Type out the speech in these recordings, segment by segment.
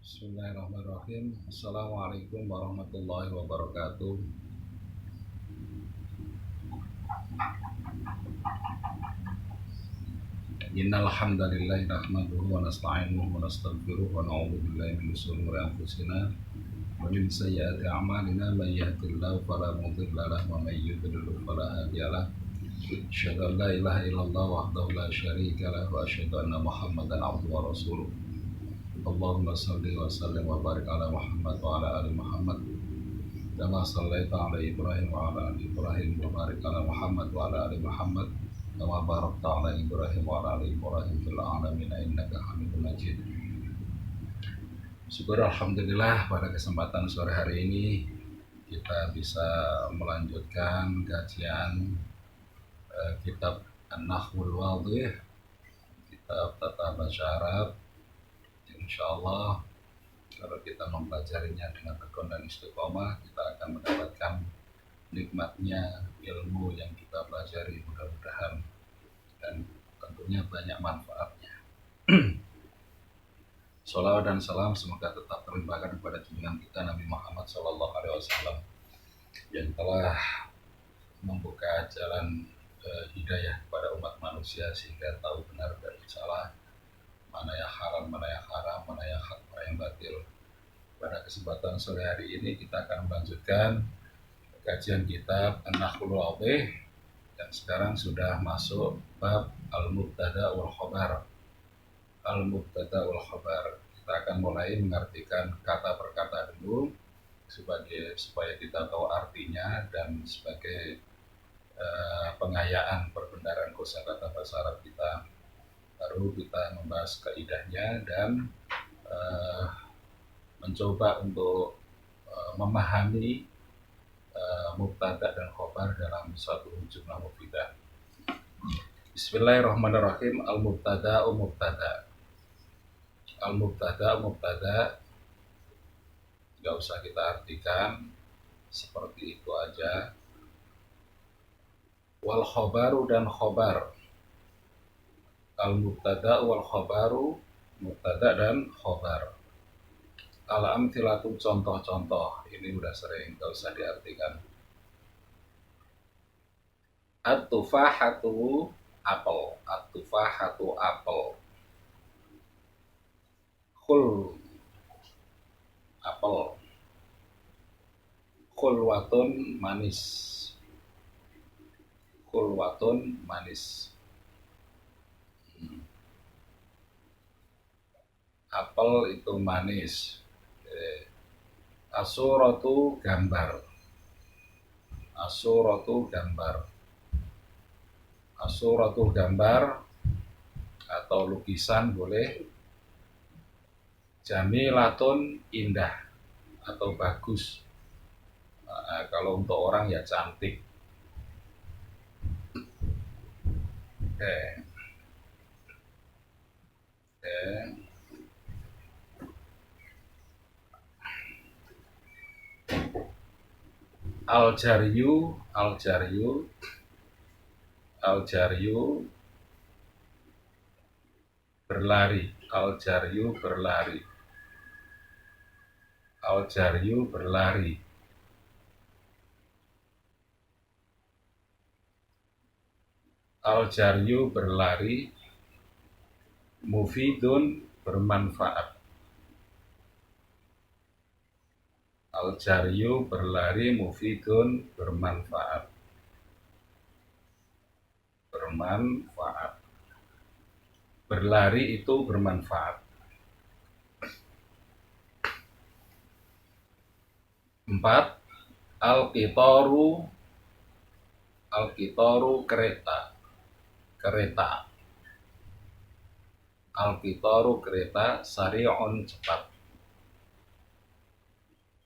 Bismillahirrahmanirrahim. Assalamualaikum warahmatullahi wabarakatuh. Innal hamdalillah nahmaduhu wa nasta'inuhu wa nastaghfiruh wa na'udzu billahi min shururi anfusina wa min sayyiati a'malina may yahdihillahu fala mudilla lahu wa may yudlil fala hadiya lahu. Asyhadu an la ilaha illallah wahdahu la syarika lahu wa asyhadu anna Muhammadan abduhu wa rasuluh. Allahumma shalli wa sallim wa barik ala Muhammad wa ala ali Muhammad kama shallaita ala Ibrahim wa ala ali Ibrahim wa barik ala Muhammad wa ala ali Muhammad kama barakta ala Ibrahim wa ala ali Ibrahim fil alamin innaka Hamidum Majid. Syukur alhamdulillah pada kesempatan sore hari ini kita bisa melanjutkan kajian kitab An-Nahwul Wadhih, kitab tata bahasa Arab. Insyaallah kalau kita mempelajarinya dengan tekun dan istiqomah, kita akan mendapatkan nikmatnya ilmu yang kita pelajari, mudah-mudahan, dan tentunya banyak manfaatnya. Sholawat dan salam semoga tetap terlimpahkan kepada junjungan kita Nabi Muhammad SAW yang telah membuka jalan hidayah kepada umat manusia sehingga tahu benar dan salah, mana yang haram, mana yang haram, mana yang hak, mana yang batil. Pada kesempatan sore hari ini kita akan melanjutkan kajian kitab An-Nahwul Wadhih dan sekarang sudah masuk bab Al-Mubtada wal Khabar. Al-Mubtada wal Khabar. Kita akan mulai mengartikan kata per kata dulu supaya kita tahu artinya dan sebagai pengayaan perbendaharaan kosakata bahasa Arab kita. Baru kita membahas kaidahnya dan mencoba untuk memahami mubtada dan khobar dalam suatu jumlah mufidah. Bismillahirrahmanirrahim. Al-mubtada mubtada. Al-mubtada mubtada nggak usah kita artikan, seperti itu aja. Wal khobaru dan khobar. Al-mubtada wal khobaru, mubtada dan khobar. Al-amthilatu contoh-contoh, ini udah sering, gak usah diartikan. At-tufahatu apel, at-tufahatu apel. Khul apel. Khulwatun manis. Khulwatun manis. Apel itu manis. Asuratu gambar. Asuratu gambar. Asuratu gambar atau lukisan boleh. Jamilatun indah atau bagus. Kalau untuk orang ya cantik. Al-jaryu, al-jaryu, al-jaryu berlari, al-jaryu berlari, al-jaryu berlari. Al-jaryu berlari, mufidun bermanfaat. Al-jaryu berlari, mufidun bermanfaat. Bermanfaat. Berlari itu bermanfaat. 4. Al-qitaru, al-qitaru kereta. Kereta. Al-qitaru kereta, sari'un cepat.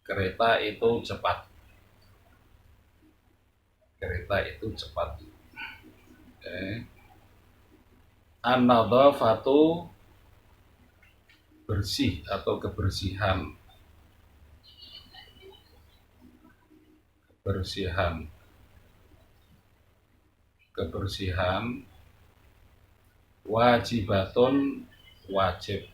Kereta itu cepat. Kereta itu cepat. An-nadhafatu bersih atau kebersihan. Kebersihan. Kebersihan. Wajibatun wajib.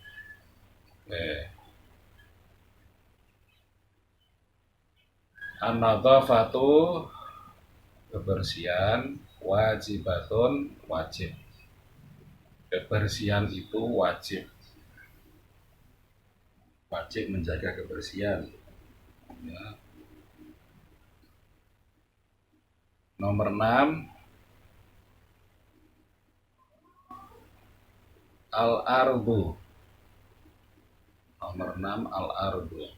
An-nadhafatu kebersihan, wajibatun wajib. Kebersihan itu wajib. Wajib menjaga kebersihan. Ya. Nomor 6, al-ardu. Nomor 6, al-ardu.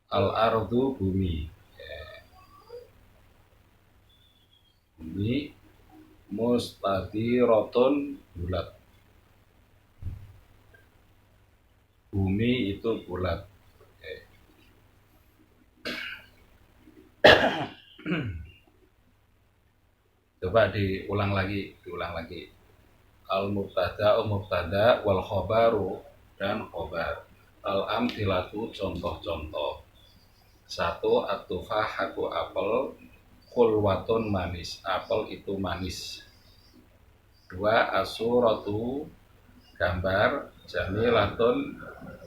Al-ardu bumi. Bumi mustadiratun bulat. Bumi itu bulat. Coba diulang lagi. Al-mubtada, mubtada, wal khobaru dan khobar. Al-amthilatu contoh-contoh. 1, at-tufahatu apel, khulwatun manis. Apel itu manis. 2, asuratu gambar, jamilatun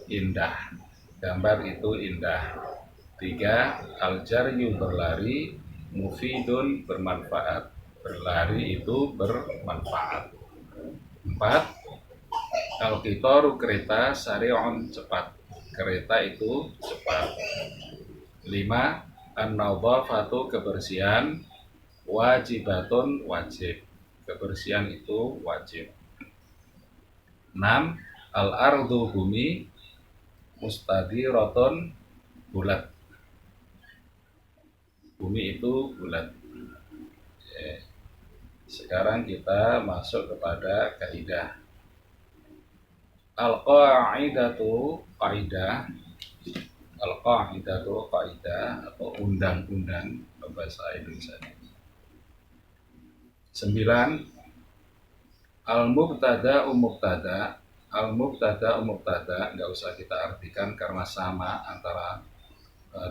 indah. Gambar itu indah. 3, al-jaryu berlari, mufidun bermanfaat. Berlari itu bermanfaat. 4, al-qitaru kereta, sari'un cepat. Kereta itu cepat. 5, an-nadhafatu kebersihan, wajibatun wajib. Kebersihan itu wajib. 6, al-ardu bumi, mustadiratun bulat. Bumi itu bulat. Sekarang kita masuk kepada kaidah. Al-qa'idatu kaidah. Al-qa'idatu kaidah atau undang-undang bahasa Indonesia. 9, al-mubtada mubtada. Al-mubtada mubtada nggak usah kita artikan karena sama antara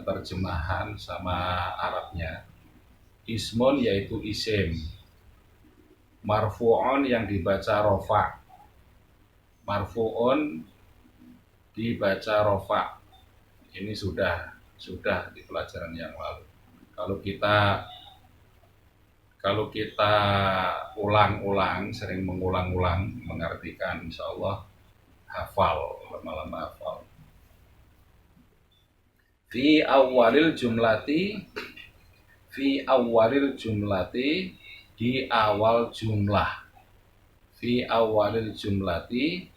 terjemahan sama Arabnya. Ismun yaitu isim. Marfu'un yang dibaca rofa. Marfu'un dibaca rofa. Ini sudah di pelajaran yang lalu. Kalau kita ulang-ulang, sering mengulang-ulang, mengartikan, insya Allah hafal, lama-lama hafal. Fi awalil jumlati, di awal jumlah. Fi awalil jumlati,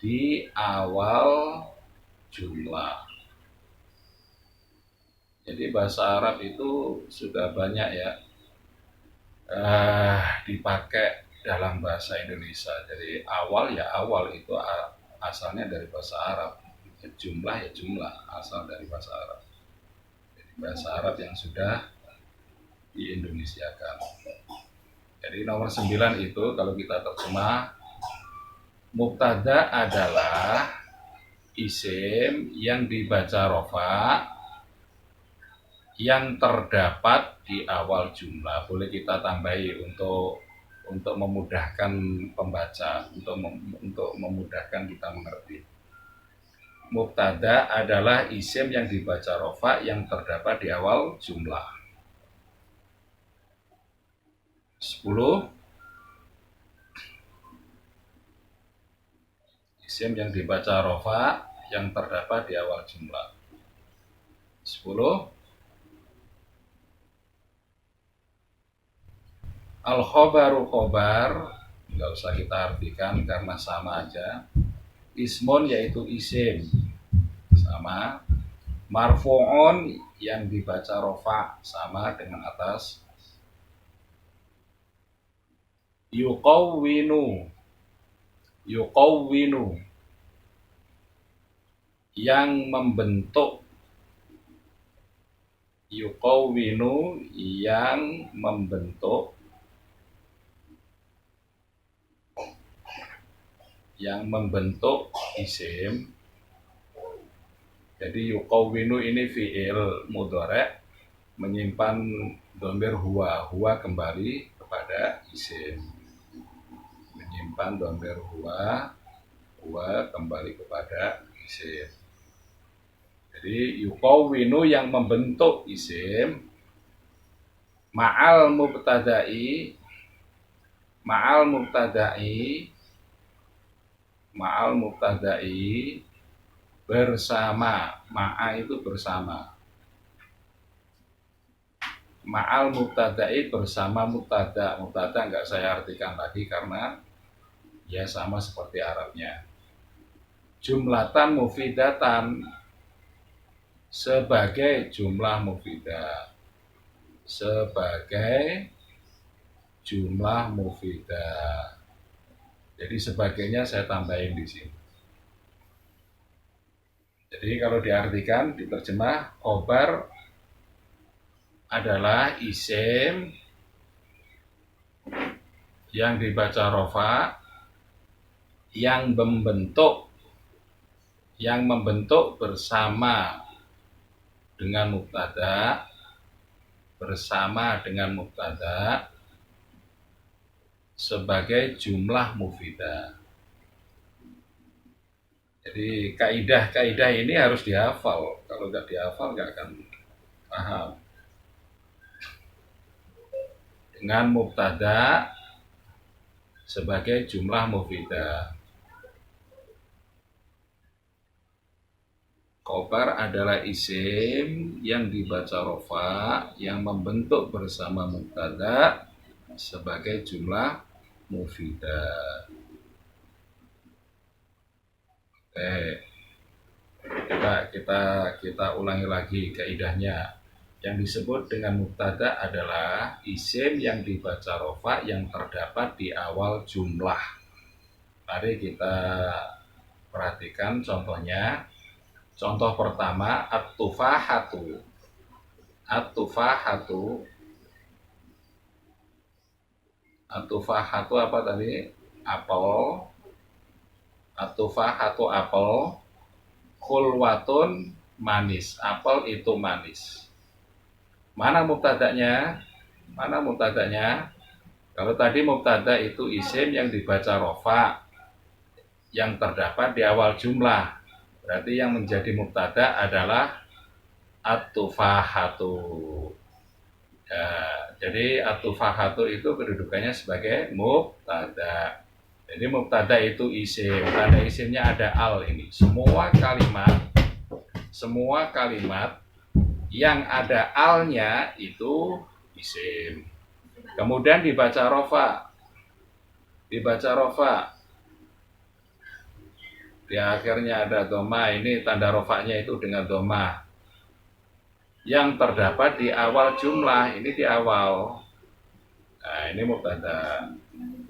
di awal jumlah. Jadi bahasa Arab itu sudah banyak ya dipakai dalam bahasa Indonesia. Jadi awal itu asalnya dari bahasa Arab. Jumlah asal dari bahasa Arab. Jadi bahasa Arab yang sudah di-Indonesiakan. Jadi nomor 9 itu kalau kita terjemah, mubtada adalah isim yang dibaca rofa yang terdapat di awal jumlah. Boleh kita tambahi untuk memudahkan pembaca, untuk memudahkan kita mengerti. Mubtada adalah isim yang dibaca rofa yang terdapat di awal jumlah. 10, isim yang dibaca rofa yang terdapat di awal jumlah. 10, al-khobaru khobar, nggak usah kita artikan karena sama aja. Ismun yaitu isim, sama. Marfu'un yang dibaca rofa, sama dengan atas. Yuqawwinu yang membentuk. Yuqawwinu yang membentuk. Yang membentuk isim. Jadi yuqawwinu ini fi'il mudhari' menyimpan dhamir huwa kembali kepada isim. Menyimpan dhamir huwa kembali kepada isim. Jadi yukawwinu yang membentuk isim ma'al mubtada'i ma'al mubtada'i ma'al mubtada'i bersama. Ma'a itu bersama. Ma'al mubtada'i bersama mubtada. Mubtada enggak saya artikan lagi karena ya sama seperti Arabnya. Jumlatan mufidatan sebagai jumlah mufidah. Sebagai jumlah mufidah. Jadi sebagainya saya tambahin di sini. Jadi kalau diartikan, diterjemah, khobar adalah isim yang dibaca rofa, yang membentuk bersama dengan mubtada, sebagai jumlah mufidah. Jadi kaidah ini harus dihafal. Kalau nggak dihafal nggak akan paham. Dengan mubtada sebagai jumlah mufidah. Khobar adalah isim yang dibaca rofa, yang membentuk bersama mubtada sebagai jumlah mufidah. Kita ulangi lagi kaidahnya. Yang disebut dengan mubtada adalah isim yang dibaca rofa yang terdapat di awal jumlah. Mari kita perhatikan contohnya. Contoh pertama, at-tufahatu. At-tufahatu apa tadi? Apel. At-tufahatu apel. Khulwatun manis. Apel itu manis. Mana mubtadanya? Kalau tadi mubtada itu isim yang dibaca rofa, yang terdapat di awal jumlah. Berarti yang menjadi mubtada adalah at-tufahatu. Ya, jadi at-tufahatu itu kedudukannya sebagai mubtada. Jadi mubtada itu isim. Tanda isimnya ada al ini. Semua kalimat yang ada alnya itu isim. Kemudian dibaca rofa. Di akhirnya ada doma, ini tanda rofanya itu dengan doma. Yang terdapat di awal jumlah, ini di awal. Nah, ini mubtada.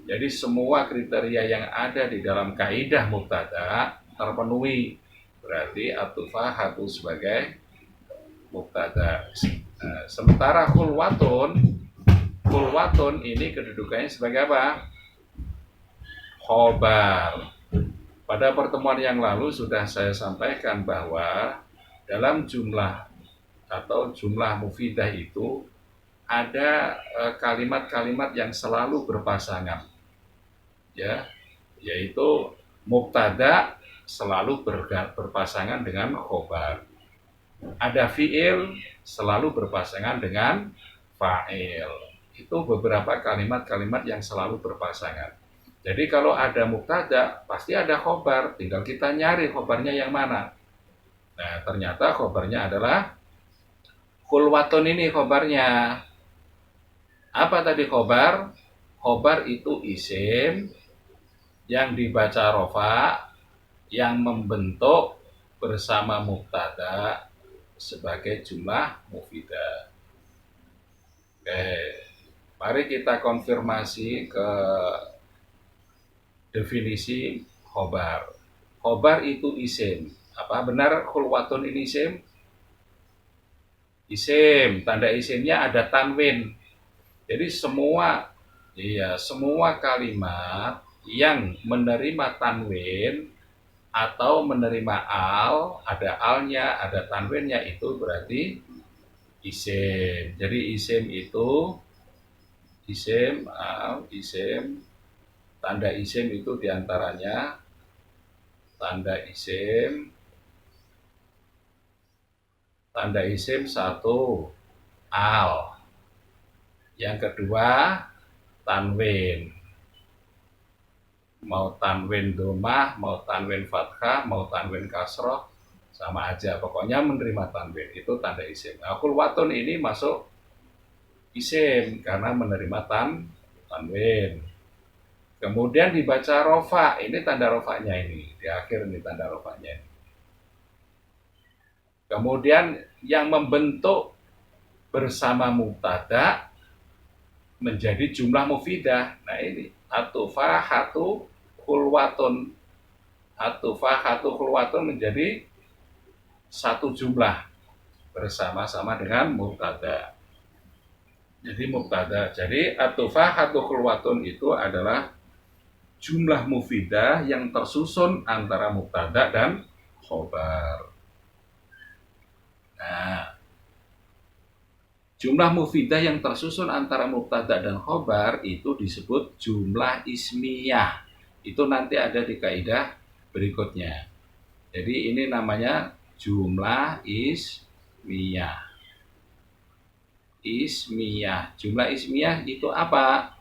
Jadi semua kriteria yang ada di dalam kaidah mubtada terpenuhi. Berarti at-tufahatu sebagai mubtada. Nah, sementara khulwatun ini kedudukannya sebagai apa? Khobar. Pada pertemuan yang lalu sudah saya sampaikan bahwa dalam jumlah atau jumlah mufidah itu ada kalimat-kalimat yang selalu berpasangan, ya, yaitu mubtada selalu berpasangan dengan khobar. Ada fiil selalu berpasangan dengan fa'il. Itu beberapa kalimat-kalimat yang selalu berpasangan. Jadi kalau ada mubtada, pasti ada khobar. Tinggal kita nyari khobarnya yang mana. Nah, ternyata khobarnya adalah khulwatun ini khobarnya. Apa tadi khobar? Khobar itu isim yang dibaca rofa, yang membentuk bersama mubtada sebagai jumlah mufidah. Oke, mari kita konfirmasi ke definisi khobar. Khobar itu isim. Apa benar khulwatun ini isim? Isim. Tanda isimnya ada tanwin. Jadi semua kalimat yang menerima tanwin atau menerima al, ada alnya, ada tanwinnya, itu berarti isim. Jadi isim itu isim. Tanda isim itu diantaranya tanda isim tanda isim satu al. Yang kedua tanwin. Mau tanwin domah, mau tanwin fathah, mau tanwin kasroh, sama aja. Pokoknya menerima tanwin itu tanda isim. Nah, khulwatun ini masuk isim karena menerima tanwin. Kemudian dibaca rofa, ini tanda rofanya ini di akhir ini tanda rofanya. Kemudian yang membentuk bersama mubtada menjadi jumlah mufidah. Nah ini atufahatu khulwatun. Atufahatu khulwatun menjadi satu jumlah bersama-sama dengan mubtada. Jadi mubtada. Jadi atufahatu khulwatun itu adalah jumlah mufidah yang tersusun antara mubtada dan khobar. Nah, jumlah mufidah yang tersusun antara mubtada dan khobar itu disebut jumlah ismiyah. Itu nanti ada di kaidah berikutnya. Jadi ini namanya jumlah ismiyah. Ismiyah. Jumlah ismiyah itu apa?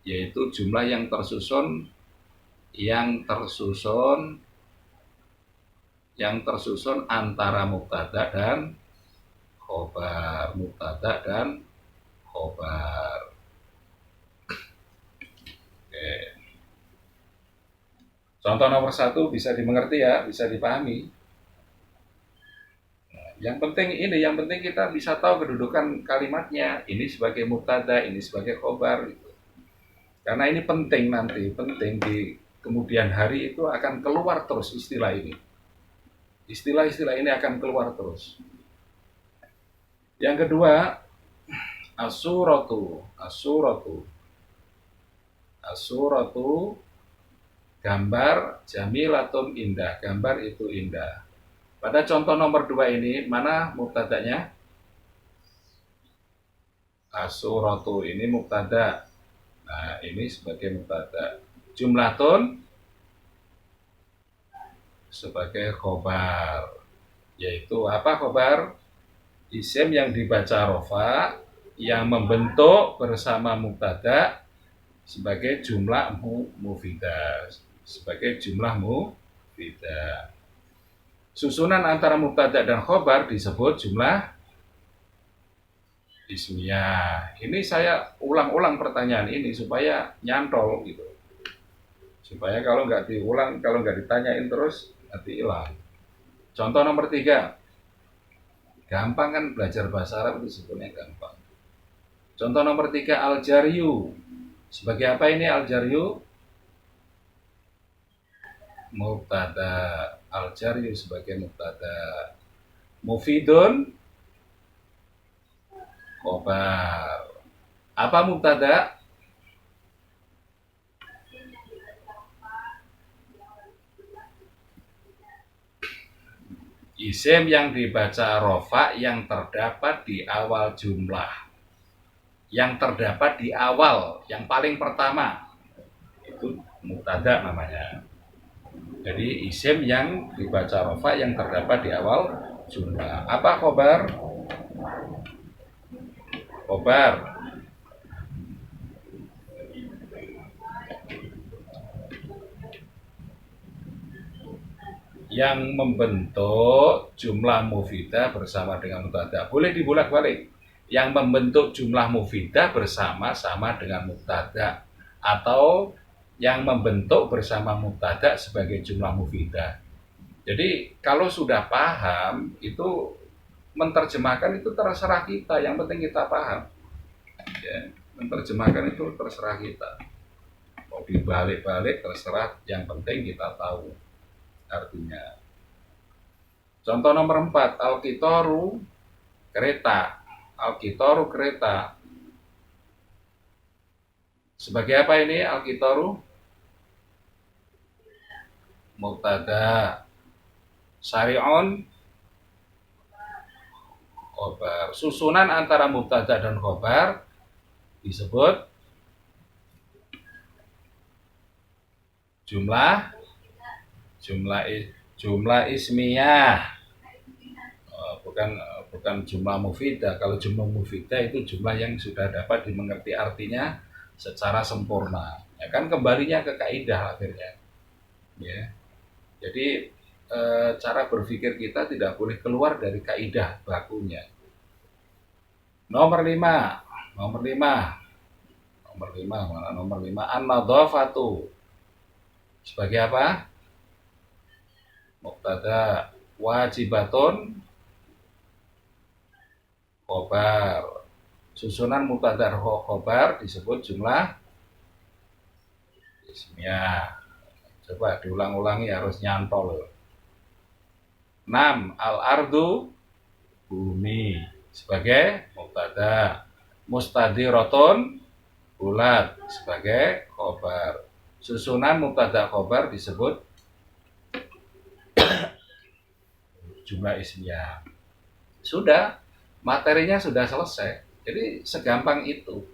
Yaitu jumlah yang tersusun antara mubtada dan khobar. Mubtada dan khobar. Oke. Contoh nomor 1 bisa dimengerti ya, bisa dipahami. Nah, yang penting kita bisa tahu kedudukan kalimatnya. Ini sebagai mubtada, ini sebagai khobar. Karena ini penting di kemudian hari itu akan keluar terus istilah ini. Istilah-istilah ini akan keluar terus. Yang kedua, as-suratu. Gambar jamilatun indah. Gambar itu indah. Pada contoh nomor 2 ini, mana mubtadanya? As-suratu ini mubtada. Nah, ini sebagai mubtada. Jumlatun sebagai khobar. Yaitu apa khobar? Isim yang dibaca rofa, yang membentuk bersama mubtada sebagai jumlah mufidah. Susunan antara mubtada dan khobar disebut jumlah ismiyah. Ini saya ulang-ulang pertanyaan ini supaya nyantol gitu. Supaya kalau nggak diulang, kalau nggak ditanyain terus nanti hilang. Contoh nomor 3. Gampang kan belajar bahasa Arab itu sebetulnya gampang. Contoh nomor 3 al-jaryu. Sebagai apa ini al-jaryu? Mubtada. Al-jaryu sebagai mubtada. Mufidun khobar. Apa mubtada? Isim yang dibaca rofa yang terdapat di awal jumlah. Yang terdapat di awal, yang paling pertama. Itu mubtada namanya. Jadi isim yang dibaca rofa yang terdapat di awal jumlah. Apa khobar? Khobar yang membentuk jumlah mufidah bersama dengan mubtada. Boleh dibolak-balik. Yang membentuk jumlah mufidah bersama-sama dengan mubtada, atau yang membentuk bersama mubtada sebagai jumlah mufidah. Jadi kalau sudah paham itu menerjemahkan itu terserah kita, yang penting kita paham. Ya, menerjemahkan itu terserah kita. Mau dibalik-balik terserah, yang penting kita tahu artinya. Contoh nomor 4, al-qitaru kereta. Al-qitaru kereta. Sebagai apa ini al-qitaru? Mubtada. Syari'un khobar. Susunan antara mubtada dan khobar disebut jumlah ismiyah. bukan bukan jumlah mufidah. Kalau jumlah mufidah itu jumlah yang sudah dapat dimengerti artinya secara sempurna. Ya kan kembalinya ke kaidah akhirnya. Ya. Jadi cara berpikir kita tidak boleh keluar dari kaidah bakunya. Nomor 5, nomor 5, nomor 5 mana nomor 5 an-nadhafatu sebagai apa? Mubtada wajibatun khobar. Susunan mubtada khobar disebut jumlah ismiyah. Coba diulang-ulangi harus nyantol. 6. Al-ardu bumi sebagai mubtada. Mustadiratun bulat sebagai khobar. Susunan mubtada khobar disebut jumlah ismiyah. Sudah, materinya sudah selesai. Jadi segampang itu.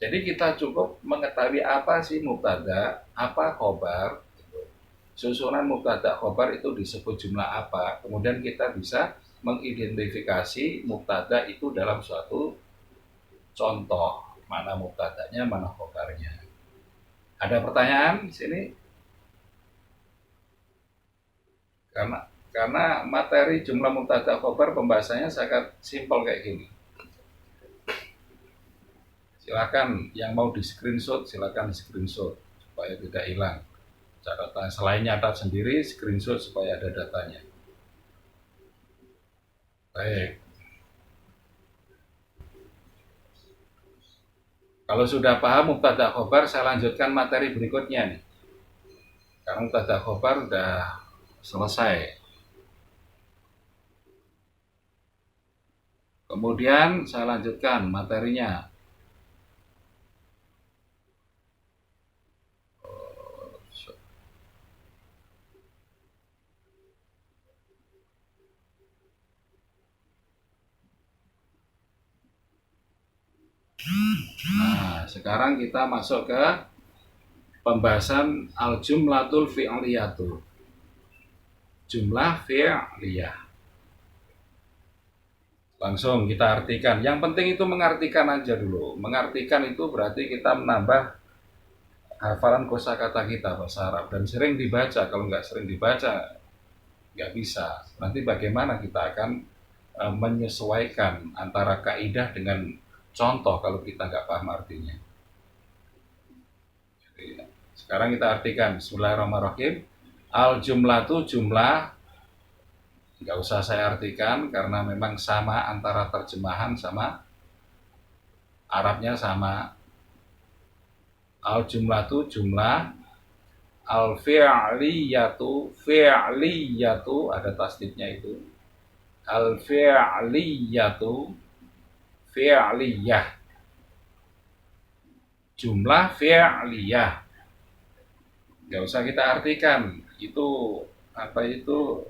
Jadi kita cukup mengetahui apa sih mubtada, apa khobar. Susunan mubtada khobar itu disebut jumlah apa. Kemudian kita bisa mengidentifikasi mubtada itu dalam suatu contoh. Mana mubtadanya, mana khobarnya. Ada pertanyaan di sini? Karena materi jumlah mubtada khobar pembahasannya sangat simpel kayak gini. Silakan yang mau di screenshot, silakan di screenshot supaya tidak hilang. Catatan selain nyatat sendiri, screenshot supaya ada datanya. Baik. Kalau sudah paham mubtada khobar, saya lanjutkan materi berikutnya nih. Karena mubtada khobar sudah selesai. Kemudian saya lanjutkan materinya. Nah, sekarang kita masuk ke pembahasan al-jumlatul fi'liyatu. Jumlah fi'liyah. Langsung kita artikan. Yang penting itu mengartikan aja dulu. Mengartikan itu berarti kita menambah hafalan kosakata kita bahasa Arab. Dan sering dibaca. Kalau nggak sering dibaca, nggak bisa. Nanti bagaimana kita akan menyesuaikan antara kaidah dengan contoh kalau kita nggak paham artinya. Jadi, sekarang kita artikan. Bismillahirrahmanirrahim. Al-jumlatu jumlah. Nggak usah saya artikan karena memang sama antara terjemahan sama Arabnya sama. Al-jumlatu jumlah. Al-fi'liyatu fi'liyatu ada tasdidnya itu. Al-fi'liyatu fi'liyah. Jumlah fi'liyah. Nggak usah kita artikan. Itu apa itu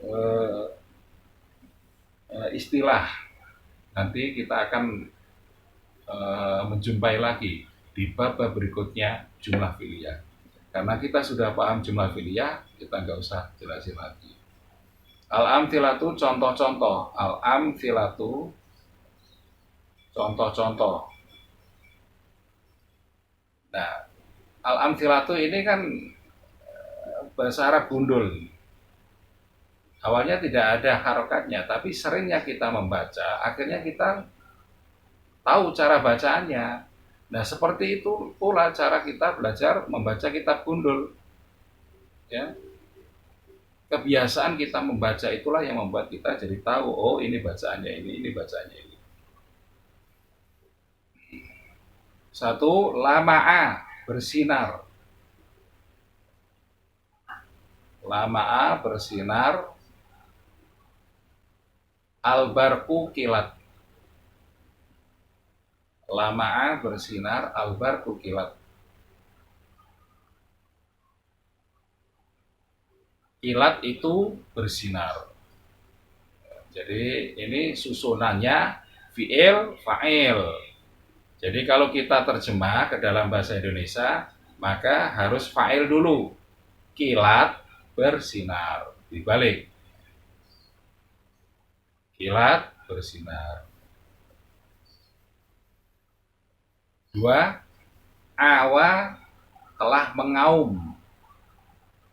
istilah. Nanti kita akan menjumpai lagi di bab berikutnya jumlah fi'liyah. Karena kita sudah paham jumlah fi'liyah, kita nggak usah jelasin lagi. Al-amthilatu contoh-contoh. Al-amthilatu contoh-contoh. Nah, al-amthilatu ini kan bahasa Arab gundul. Awalnya tidak ada harokatnya, tapi seringnya kita membaca, akhirnya kita tahu cara bacaannya. Nah, seperti itu pula cara kita belajar membaca kitab gundul. Ya. Kebiasaan kita membaca itulah yang membuat kita jadi tahu, oh ini bacaannya ini bacaannya ini. 1. Lama'a, bersinar. Lama'a, bersinar. Al-barqu, kilat. Lama'a, bersinar. Al-barqu, kilat. Kilat itu bersinar. Jadi ini susunannya fi'il, fa'il. Jadi kalau kita terjemah ke dalam bahasa Indonesia, maka harus fa'il dulu. Kilat bersinar. Dibalik. Kilat bersinar. 2. Awa telah mengaum.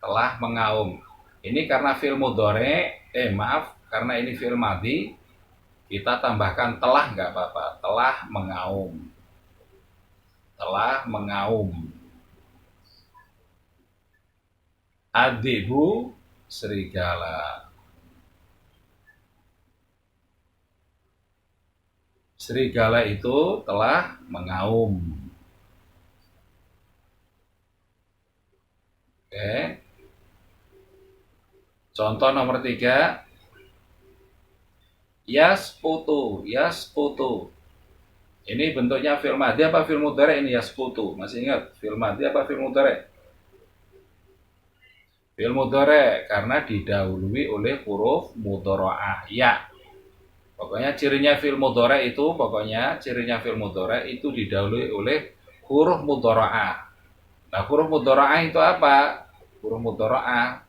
Telah mengaum. Ini karena fi'il mudhari, karena ini fi'il madhi, kita tambahkan telah nggak apa-apa. Telah mengaum. Telah mengaum. Adibu serigala. Serigala itu telah mengaum. Oke. Contoh nomor 3. Yasputu. Yasputu. Ini bentuknya fi'il madhi apa fi'il mudhari ini yasputu? Masih ingat fi'il madhi apa fi'il mudhari? Fi'il mudhari karena didahului oleh huruf mudhara'ah ya. Pokoknya cirinya fi'il mudhari itu didahului oleh huruf mudhara'ah. Nah, huruf mudhara'ah itu apa? Huruf mudhara'ah.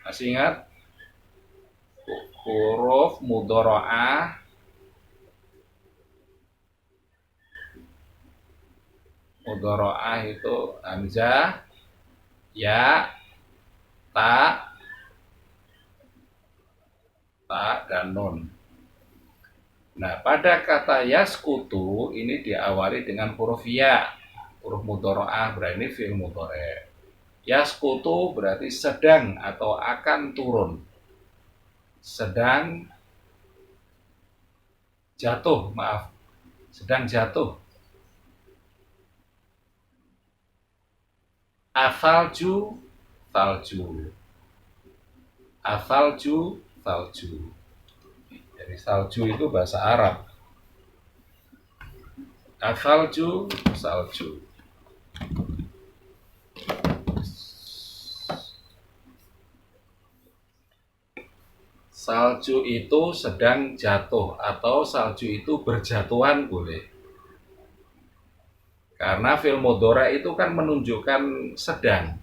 Masih ingat? Huruf mudhara'ah itu hamzah, ya, ta, dan nun. Nah, pada kata yaskutu ini diawali dengan huruf ya. Huruf mudhara'ah berarti fi'il mudhari. Yaskutu berarti sedang atau akan turun. Sedang jatuh. Sedang jatuh. Asalju, salju. Asalju, salju. Jadi salju itu bahasa Arab. Asalju, salju. Salju itu sedang jatuh atau salju itu berjatuhan boleh. Karena fi'il mudhari itu kan menunjukkan sedang.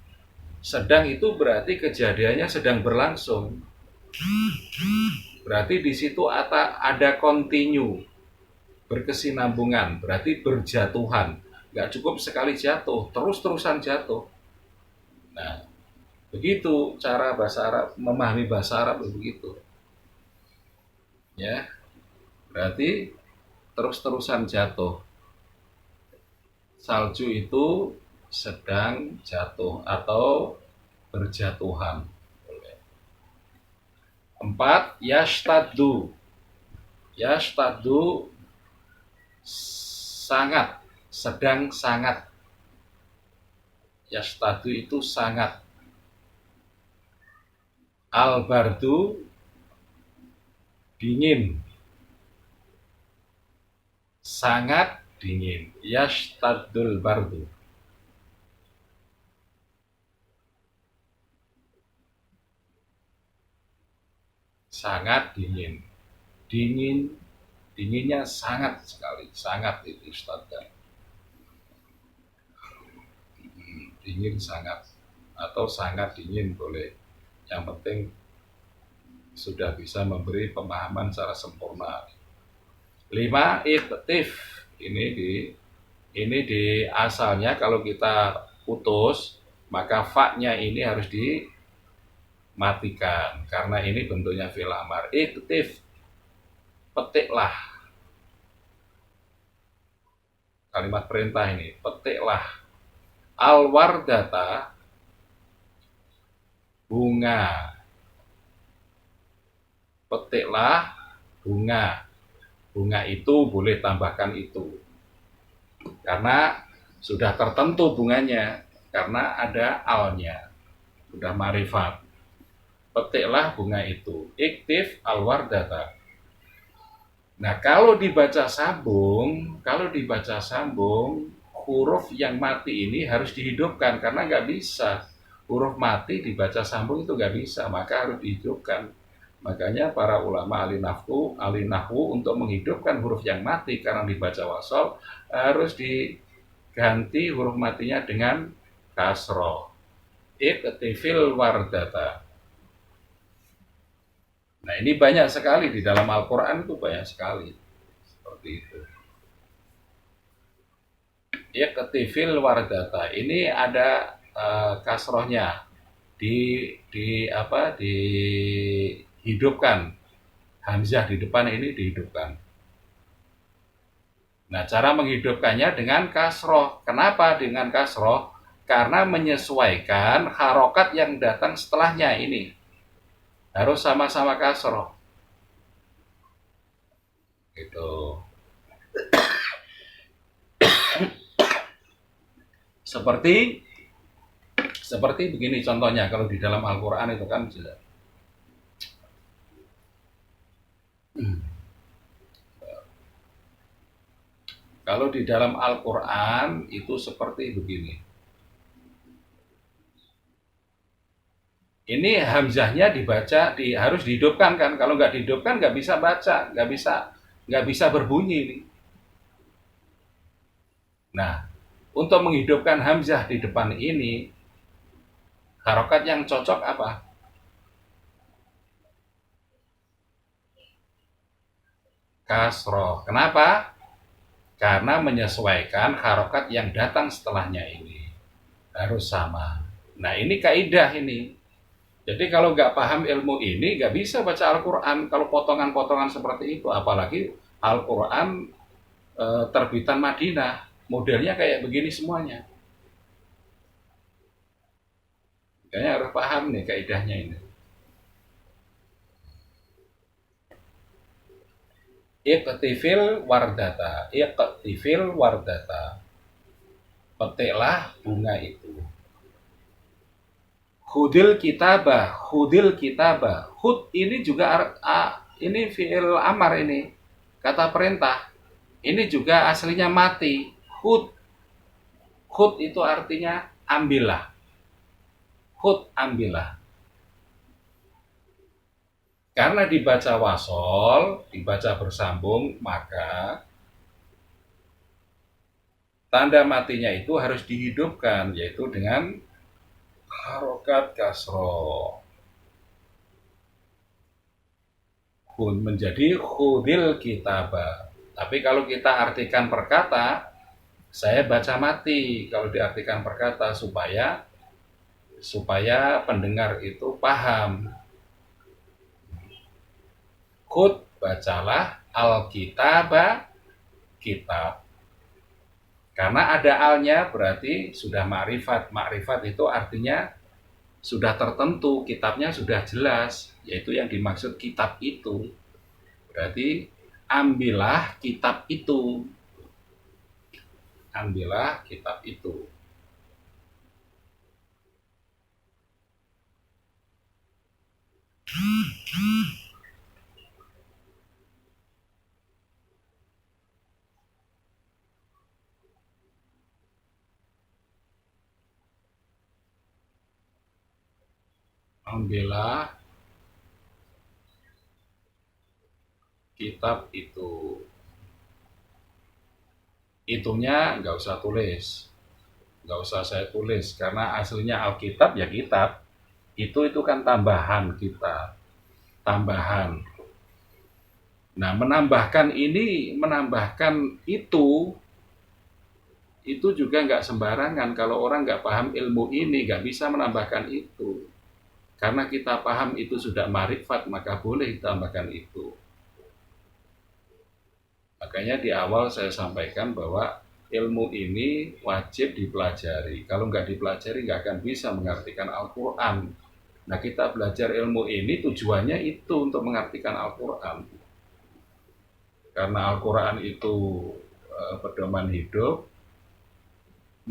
Sedang itu berarti kejadiannya sedang berlangsung. Berarti di situ ada kontinu, berkesinambungan, berarti berjatuhan. Nggak cukup sekali jatuh, terus-terusan jatuh. Nah, begitu cara bahasa Arab, memahami bahasa Arab begitu. Ya, berarti terus-terusan jatuh. Salju itu sedang jatuh atau berjatuhan. 4. Yashtaddu. Yashtaddu sangat, sedang sangat. Yashtaddu itu sangat. Al-bardu dingin. Sangat dingin. Yashtaddul bardu. Sangat dingin. Dinginnya sangat sekali. Sangat itu istadda. Dingin sangat. Atau sangat dingin boleh. Yang penting sudah bisa memberi pemahaman secara sempurna. 5. Iktif. Ini di asalnya kalau kita putus, maka fa-nya ini harus dimatikan karena ini bentuknya fi'il amar. Iktif, petiklah. Kalimat perintah ini, petiklah. Al-wardata, bunga. Petiklah bunga. Bunga itu boleh tambahkan itu. Karena sudah tertentu bunganya. Karena ada alnya. Sudah marifat. Petiklah bunga itu. Iktif al-wardata. Nah, kalau dibaca sambung, huruf yang mati ini harus dihidupkan. Karena nggak bisa. Huruf mati dibaca sambung itu nggak bisa. Maka harus dihidupkan. Makanya para ulama ahli nahwu untuk menghidupkan huruf yang mati karena dibaca wasol harus diganti huruf matinya dengan kasroh. Iktifil wardata. Nah ini banyak sekali di dalam Al-Quran itu banyak sekali seperti itu. Iqtifil wardata ini ada kasrohnya di apa dihidupkan, hamzah di depan ini dihidupkan. Nah cara menghidupkannya dengan kasroh. Kenapa dengan kasroh? Karena menyesuaikan harokat yang datang setelahnya ini harus sama-sama kasroh gitu. Seperti seperti begini contohnya, kalau di dalam Al-Quran itu kan jelas. Kalau di dalam Al-Quran itu seperti begini. Ini hamzahnya dibaca, harus dihidupkan kan. Kalau nggak dihidupkan nggak bisa baca, nggak bisa berbunyi ini. Nah, untuk menghidupkan hamzah di depan ini, harokat yang cocok apa? Kasroh. Kenapa? Karena menyesuaikan harokat yang datang setelahnya ini harus sama. Nah ini kaidah ini. Jadi kalau nggak paham ilmu ini nggak bisa baca Al-Quran kalau potongan-potongan seperti itu. Apalagi Al-Quran terbitan Madinah, modelnya kayak begini semuanya. Kayaknya harus paham nih kaidahnya ini. Iqtifil wardata, iqtifil wardata. Petiklah bunga itu. Hudil kitabah, hudil kitabah. Hud ini juga ini fi'il amar ini, kata perintah. Ini juga aslinya mati. Hud, hud itu artinya ambillah. Hud ambillah. Karena dibaca wasol, dibaca bersambung, maka tanda matinya itu harus dihidupkan, yaitu dengan harokat kasro. Hun menjadi khudil kitabah. Tapi kalau kita artikan perkata, saya baca mati kalau diartikan perkata supaya pendengar itu paham. Khud bacalah al-kitabah, kitab. Karena ada alnya berarti sudah ma'rifat. Ma'rifat itu artinya sudah tertentu, kitabnya sudah jelas, yaitu yang dimaksud kitab itu. Berarti ambillah kitab itu. Ambillah kitab itu. Ambillah kitab itu. Itunya nggak usah tulis, nggak usah saya tulis karena aslinya Alkitab ya kitab. Itu kan tambahan kita, tambahan. Nah menambahkan ini, menambahkan itu juga nggak sembarangan. Kalau orang nggak paham ilmu ini nggak bisa menambahkan itu. Karena kita paham itu sudah marifat, maka boleh ditambahkan itu. Makanya di awal saya sampaikan bahwa ilmu ini wajib dipelajari. Kalau nggak dipelajari nggak akan bisa mengartikan Al-Quran. Nah kita belajar ilmu ini tujuannya itu untuk mengartikan Al-Quran. Karena Al-Quran itu pedoman hidup,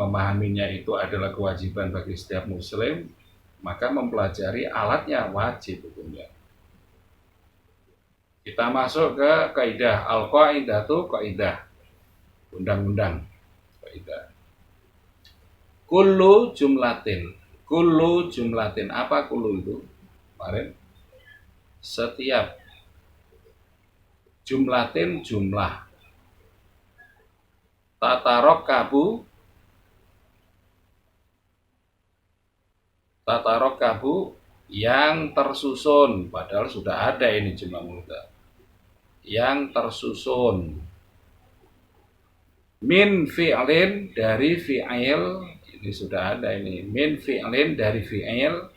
memahaminya itu adalah kewajiban bagi setiap muslim, maka mempelajari alatnya wajib hukumnya. Kita masuk ke kaidah al-qaidatu, kaidah undang-undang kaidah. Kullu jumlatin. Kullu jumlatin. Apa kullu itu? Kemarin setiap jumlatin jumlah. Tatarok kabu yang tersusun, padahal sudah ada ini jumlah mudhaf. Yang tersusun min fi'lin dari fi'il, ini sudah ada ini min fi'lin dari fi'il